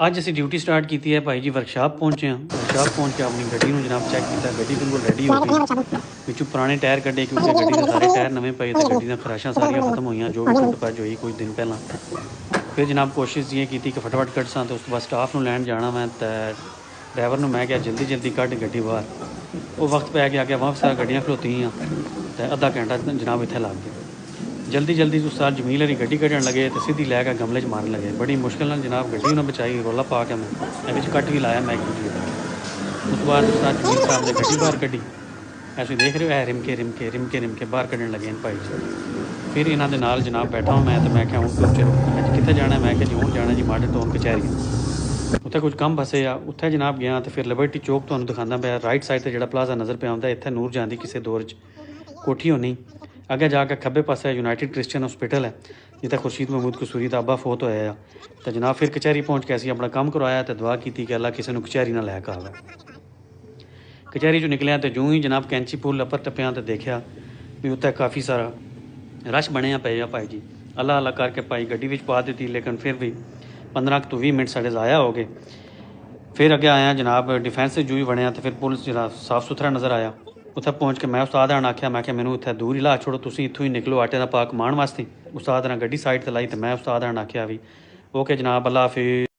ਅੱਜ ਅਸੀਂ duty start ਕੀਤੀ ਹੈ ਭਾਈ ਜੀ। ਵਰਕਸ਼ਾਪ ਪਹੁੰਚੇ ਹਾਂ। ਵਰਕਸ਼ਾਪ ਪਹੁੰਚ ਕੇ ਆਪਣੀ ਗੱਡੀ ਨੂੰ ਜਨਾਬ ਚੈੱਕ ਕੀਤਾ। ਗੱਡੀ ਬਿਲਕੁਲ ਰੈਡੀ ਹੋ ਗਈ। ਵਿੱਚੋਂ ਪੁਰਾਣੇ ਟਾਇਰ ਕੱਢੇ ਕਿਉਂਕਿ ਗੱਡੀ ਦੇ ਸਾਰੇ ਟਾਇਰ ਨਵੇਂ ਪਏ ਤੇ ਗੱਡੀ ਦੀਆਂ ਖਰਾਸ਼ਾਂ ਸਾਰੀਆਂ ਖਤਮ ਹੋਈਆਂ ਜੋ ਵੀ ਟੁੱਟ ਭੱਜ ਹੋਈ ਕੁਝ ਦਿਨ ਪਹਿਲਾਂ। ਫਿਰ ਜਨਾਬ ਕੋਸ਼ਿਸ਼ ਇਹ ਕੀਤੀ ਕਿ ਫਟਾਫਟ ਕੱਢ ਸਾਂ ਤੇ ਉਸ ਤੋਂ ਬਾਅਦ ਸਟਾਫ ਨੂੰ ਲੈਣ ਜਾਣਾ ਮੈਂ ਤੇ ਡਰਾਈਵਰ ਨੂੰ ਮੈਂ ਕਿਹਾ ਜਲਦੀ ਜਲਦੀ ਕੱਢ ਗੱਡੀ ਬਾਹਰ। ਉਹ ਵਕਤ ਪੈ ਗਿਆ ਕਿ ਵਾਪਸ ਗੱਡੀਆਂ ਖਲੋਤੀਆਂ ਤੇ ਅੱਧਾ ਘੰਟਾ ਜਨਾਬ ਇੱਥੇ ਲੱਗ ਗਿਆ। जल्दी जल्दी उस साल जमील वाली गड्डी कढ़न लगे तो सीधी लैके गमले च मारन लगे। बड़ी मुश्किल नाल जनाब गड्डी उन्हें बचाई रोला पा के मैं कट भी लाया मैं उस बाद उस जमील साहब ने गड्डी बाहर कढ़ी। ऐसे देख रहे हो है रिमके रिमके रिमके रिमके बाहर कढ़न लगे भाई जी। फिर इन्हों के नाल जनाब बैठा हूँ मैं तो मैं क्या हूँ चलो अज कितने जाना मैं क्या जी हूँ जाना जी माडल टाउन कचहरी उत्थे कुछ काम फसे आ उत्थे जनाब गया तो फिर लिबर्टी चौक तुहानूं दिखांदा पिया राइट साइड ते जिहड़ा प्लाजा नज़र पे आउंदा इत्थे नूर जांदी किसी दौर च कोठी होनी। अगे जाके खब्बे पासे यूनाइटेड क्रिश्चियन हॉस्पिटल है जिते खुर्शीद महमूद कसूरी दा अब्बा फोत होया तो जनाब फिर कचहरी पहुँच के असीं अपना काम करवाया तो दुआ की कि अल्लाह किसी नूं कचहरी ना लैके आवे। कचहरी चों निकलिया तो जूँ ही जनाब कैंची पुल लपर टप्पिया तो देखा भी उत्ते काफ़ी सारा रश बनिया पे भाई जी। अल्लाह अल्लाह करके भाई गड्डी विच पा दी लेकिन फिर भी 15 तो 20 मिनट साढ़े ज़ाया हो गए। फिर अगे आया जनाब डिफेंस जू ही बनया तो फिर पुलिस जरा साफ सुथरा नज़र आया। उत्थे पहुँच के मैं उस्ताद ने आख्या मैं मैनू इत्थे दूर ही ला छोड़ो तुसीं इत्थों ही निकलो आटे का पाक माण वास्ते। उस्ताद ने गड्डी साइड ते लाई तो मैं उस्ताद ने आख्या भी ओके जनाब अल्लाह हाफिज़।